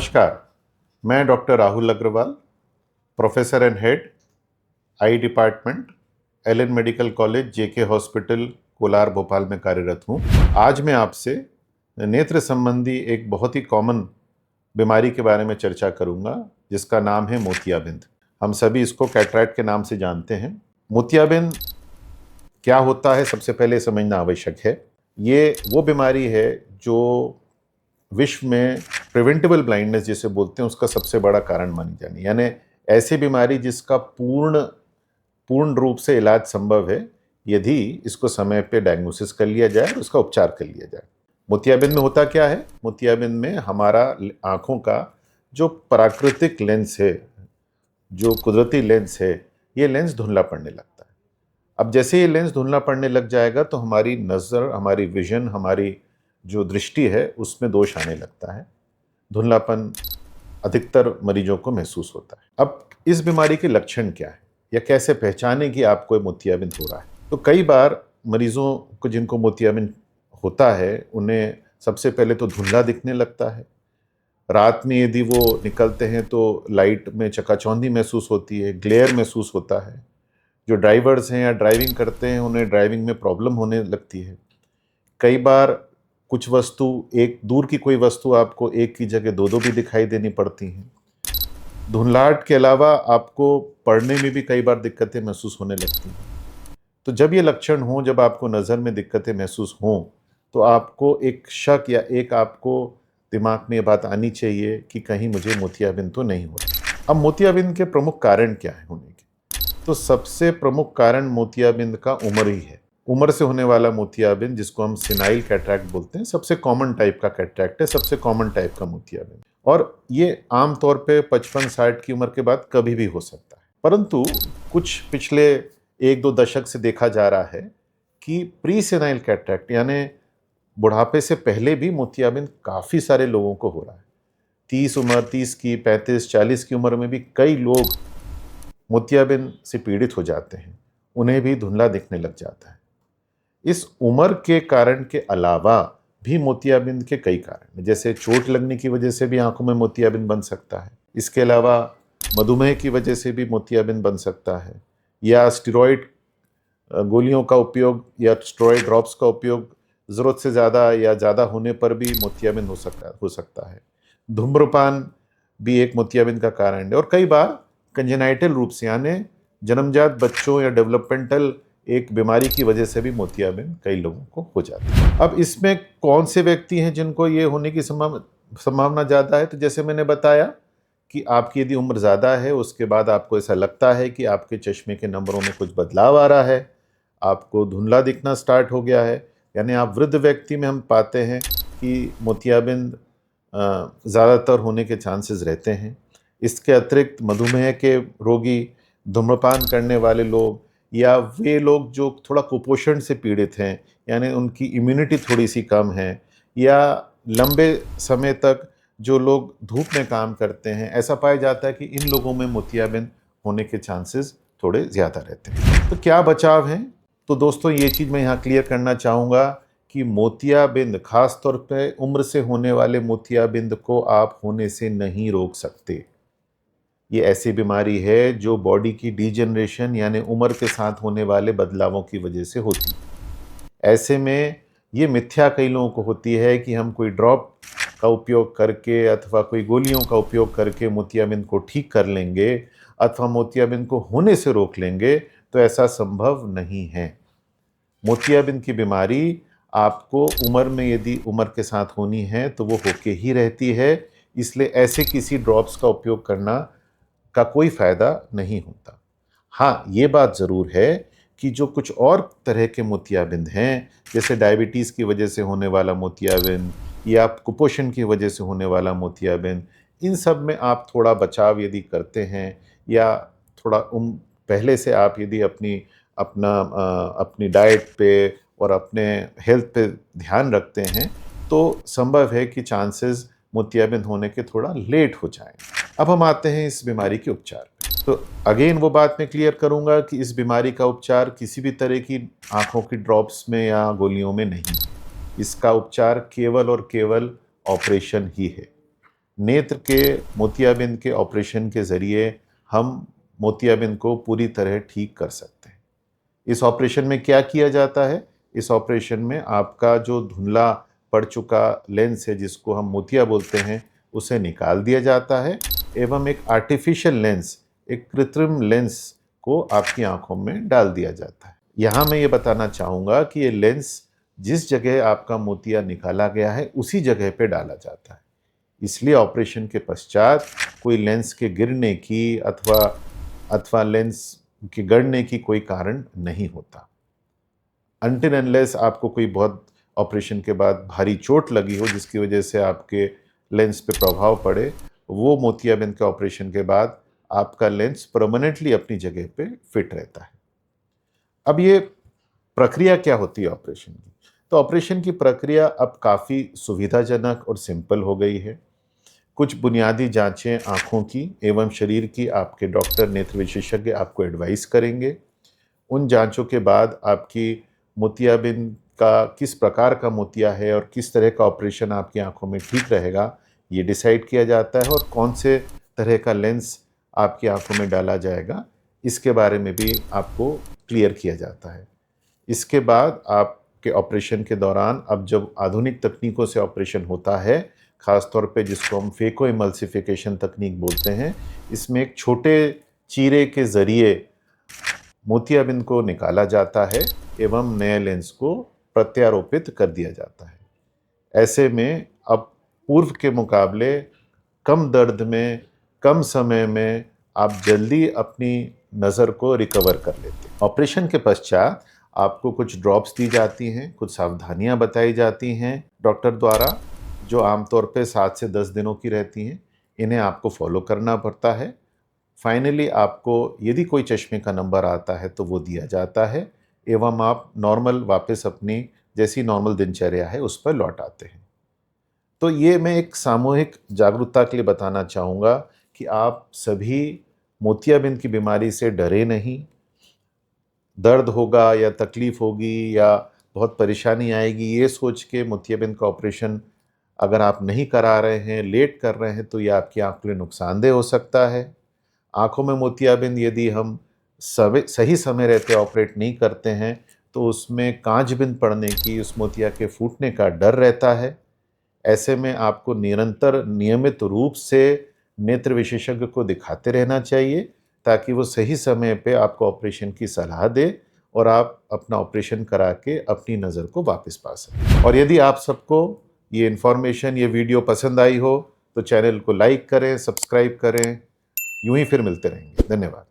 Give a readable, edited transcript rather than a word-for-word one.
नमस्कार, मैं doctor Rahul Agrawal, professor and head eye department, Allen medical college, JK hospital, Kolar, Bhopal में कार्यरत हूँ। आज मैं आपसे नेत्र संबंधी एक बहुत ही कॉमन बीमारी के बारे में चर्चा करूँगा, जिसका नाम है मोतियाबिंद। हम सभी इसको कैटरैक्ट के नाम से जानते हैं। मोतियाबिंद क्या होता है, सबसे पहले समझना आवश्यक है। ये वो बीमारी है जो विश्व में प्रिवेंटेबल ब्लाइंडनेस जिसे बोलते हैं उसका सबसे बड़ा कारण मानी जानी, यानी ऐसी बीमारी जिसका पूर्ण रूप से इलाज संभव है यदि इसको समय पे डायग्नोसिस कर लिया जाए और उसका उपचार कर लिया जाए। मोतियाबिंद में होता क्या है? मोतियाबिंद में हमारा आँखों का जो प्राकृतिक लेंस है, जो कुदरती लेंस है, ये लेंस धुंधला पड़ने लगता है। अब जैसे ये लेंस धुंधला पड़ने लग जाएगा तो हमारी नज़र, हमारी विजन, हमारी जो दृष्टि है उसमें दोष आने लगता है। धुंधलापन अधिकतर मरीजों को महसूस होता है। अब इस बीमारी के लक्षण क्या है या कैसे पहचाने कि आपको मोतियाबिंद हो रहा है? तो कई बार मरीजों को जिनको मोतियाबिंद होता है उन्हें सबसे पहले तो धुंधला दिखने लगता है। रात में यदि वो निकलते हैं तो लाइट में चकाचौंधी महसूस होती है, ग्लेयर महसूस होता है। जो ड्राइवर्स हैं या ड्राइविंग करते हैं उन्हें ड्राइविंग में प्रॉब्लम होने लगती है। कई बार कुछ वस्तु, एक दूर की कोई वस्तु आपको एक की जगह दो भी दिखाई देनी पड़ती हैं। धुंधलाहट के अलावा आपको पढ़ने में भी कई बार दिक्कतें महसूस होने लगती हैं। तो जब ये लक्षण हों, जब आपको नज़र में दिक्कतें महसूस हों, तो आपको एक शक या एक आपको दिमाग में ये बात आनी चाहिए कि कहीं मुझे मोतियाबिंद तो नहीं हो रहा। अब मोतियाबिंद के प्रमुख कारण क्या है होने के? तो सबसे प्रमुख कारण मोतियाबिंद का उम्र ही है। उम्र से होने वाला मोतियाबिंद, जिसको हम सेनाइल कैटरैक्ट बोलते हैं, सबसे कॉमन टाइप का कैटरैक्ट है, सबसे कॉमन टाइप का मोतियाबिंद। और ये आमतौर पे 55-60 की उम्र के बाद कभी भी हो सकता है। परंतु कुछ पिछले 1-2 दशक से देखा जा रहा है कि प्री सेनाइल कैटरैक्ट यानी बुढ़ापे से पहले भी मोतियाबिंद काफ़ी सारे लोगों को हो रहा है। 30 की, 35-40 की उम्र में भी कई लोग मोतियाबिंद से पीड़ित हो जाते हैं। उन्हें भी धुंधला दिखने लग जाता है। इस उम्र के कारण के अलावा भी मोतियाबिंद के कई कारण हैं, जैसे चोट लगने की वजह से भी आंखों में मोतियाबिंद बन सकता है। इसके अलावा मधुमेह की वजह से भी मोतियाबिंद बन सकता है, या स्टेरॉइड गोलियों का उपयोग या स्टेरॉइड ड्रॉप्स का उपयोग ज़रूरत से ज़्यादा या ज़्यादा होने पर भी मोतियाबिंद हो सकता है। धूम्रपान भी एक मोतियाबिंद का कारण है। और कई बार कंजेनाइटल रूप से यानी जन्मजात बच्चों या डेवलपमेंटल एक बीमारी की वजह से भी मोतियाबिंद कई लोगों को हो जाता है। अब इसमें कौन से व्यक्ति हैं जिनको ये होने की संभावना ज़्यादा है? तो जैसे मैंने बताया कि आपकी यदि उम्र ज़्यादा है, उसके बाद आपको ऐसा लगता है कि आपके चश्मे के नंबरों में कुछ बदलाव आ रहा है, आपको धुंधला दिखना स्टार्ट हो गया है, यानी आप वृद्ध व्यक्ति में हम पाते हैं कि मोतियाबिंद ज़्यादातर होने के चांसेस रहते हैं। इसके अतिरिक्त मधुमेह के रोगी, धूम्रपान करने वाले लोग, या वे लोग जो थोड़ा कुपोषण से पीड़ित हैं, यानी उनकी इम्यूनिटी थोड़ी सी कम है, या लंबे समय तक जो लोग धूप में काम करते हैं, ऐसा पाया जाता है कि इन लोगों में मोतियाबिंद होने के चांसेस थोड़े ज़्यादा रहते हैं। तो क्या बचाव हैं? तो दोस्तों, ये चीज़ मैं यहाँ क्लियर करना चाहूँगा कि मोतियाबिंद, खास तौर पे उम्र से होने वाले मोतियाबिंद को आप होने से नहीं रोक सकते। ये ऐसी बीमारी है जो बॉडी की डीजनरेशन यानी उम्र के साथ होने वाले बदलावों की वजह से होती है। ऐसे में ये मिथ्या कई लोगों को होती है कि हम कोई ड्रॉप का उपयोग करके अथवा कोई गोलियों का उपयोग करके मोतियाबिंद को ठीक कर लेंगे अथवा मोतियाबिंद को होने से रोक लेंगे, तो ऐसा संभव नहीं है। मोतियाबिंद की बीमारी आपको उम्र में यदि उम्र के साथ होनी है तो वो होके ही रहती है, इसलिए ऐसे किसी ड्रॉप्स का उपयोग करना का कोई फ़ायदा नहीं होता। हाँ, ये बात ज़रूर है कि जो कुछ और तरह के मोतियाबिंद हैं, जैसे डायबिटीज़ की वजह से होने वाला मोतियाबिंद या कुपोषण की वजह से होने वाला मोतियाबिंद, इन सब में आप थोड़ा बचाव यदि करते हैं या थोड़ा पहले से आप यदि अपनी डाइट पे और अपने हेल्थ पे ध्यान रखते हैं, तो संभव है कि चांसेस मोतियाबिंद होने के थोड़ा लेट हो जाएँ। अब हम आते हैं इस बीमारी के उपचार पे। तो अगेन वो बात मैं क्लियर करूंगा कि इस बीमारी का उपचार किसी भी तरह की आंखों की ड्रॉप्स में या गोलियों में नहीं है। इसका उपचार केवल और केवल ऑपरेशन ही है। नेत्र के मोतियाबिंद के ऑपरेशन के ज़रिए हम मोतियाबिंद को पूरी तरह ठीक कर सकते हैं। इस ऑपरेशन में क्या किया जाता है? इस ऑपरेशन में आपका जो धुंधला पड़ चुका लेंस है, जिसको हम मोतिया बोलते हैं, उसे निकाल दिया जाता है एवं एक आर्टिफिशियल लेंस, एक कृत्रिम लेंस को आपकी आंखों में डाल दिया जाता है। यहाँ मैं ये बताना चाहूँगा कि ये लेंस जिस जगह आपका मोतिया निकाला गया है उसी जगह पे डाला जाता है। इसलिए ऑपरेशन के पश्चात कोई लेंस के गिरने की अथवा लेंस के गड़ने की कोई कारण नहीं होता। अनटिल अनलेस आपको कोई बहुत ऑपरेशन के बाद भारी चोट लगी हो जिसकी वजह से आपके लेंस पे प्रभाव पड़े, वो मोतियाबिंद के ऑपरेशन के बाद आपका लेंस परमानेंटली अपनी जगह पे फिट रहता है। अब ये प्रक्रिया क्या होती है ऑपरेशन की? तो ऑपरेशन की प्रक्रिया अब काफ़ी सुविधाजनक और सिंपल हो गई है। कुछ बुनियादी जांचें आँखों की एवं शरीर की आपके डॉक्टर नेत्र विशेषज्ञ आपको एडवाइस करेंगे। उन जांचों के बाद आपकी मोतियाबिंद का किस प्रकार का मोतिया है और किस तरह का ऑपरेशन आपकी आँखों में ठीक रहेगा, ये डिसाइड किया जाता है और कौन से तरह का लेंस आपकी आँखों में डाला जाएगा, इसके बारे में भी आपको क्लियर किया जाता है। इसके बाद आपके ऑपरेशन के दौरान, अब जब आधुनिक तकनीकों से ऑपरेशन होता है, ख़ास तौर पे जिसको हम फेको इमल्सिफिकेशन तकनीक बोलते हैं, इसमें एक छोटे चीरे के ज़रिए मोतियाबिंद को निकाला जाता है एवं नए लेंस को प्रत्यारोपित कर दिया जाता है। ऐसे में अब पूर्व के मुकाबले कम दर्द में, कम समय में आप जल्दी अपनी नज़र को रिकवर कर लेते हैं। ऑपरेशन के पश्चात आपको कुछ ड्रॉप्स दी जाती हैं, कुछ सावधानियां बताई जाती हैं डॉक्टर द्वारा, जो आमतौर पे 7 से 10 दिनों की रहती हैं। इन्हें आपको फॉलो करना पड़ता है। फाइनली आपको यदि कोई चश्मे का नंबर आता है तो वो दिया जाता है एवं आप नॉर्मल वापस अपनी जैसी नॉर्मल दिनचर्या है उस पर लौट आते हैं। तो ये मैं एक सामूहिक जागरूकता के लिए बताना चाहूँगा कि आप सभी मोतियाबिंद की बीमारी से डरे नहीं। दर्द होगा या तकलीफ़ होगी या बहुत परेशानी आएगी, ये सोच के मोतियाबिंद का ऑपरेशन अगर आप नहीं करा रहे हैं, लेट कर रहे हैं, तो ये आपकी आँख के लिए नुकसानदेह हो सकता है। आँखों में मोतियाबिंद यदि हम सही समय रहते ऑपरेट नहीं करते हैं, तो उसमें काँचबिंद पड़ने की, उस मोतिया के फूटने का डर रहता है। ऐसे में आपको निरंतर नियमित रूप से नेत्र विशेषज्ञ को दिखाते रहना चाहिए ताकि वो सही समय पे आपको ऑपरेशन की सलाह दे और आप अपना ऑपरेशन करा के अपनी नज़र को वापस पा सकें। और यदि आप सबको ये इन्फॉर्मेशन, ये वीडियो पसंद आई हो तो चैनल को लाइक करें, सब्सक्राइब करें। यूं ही फिर मिलते रहेंगे। धन्यवाद।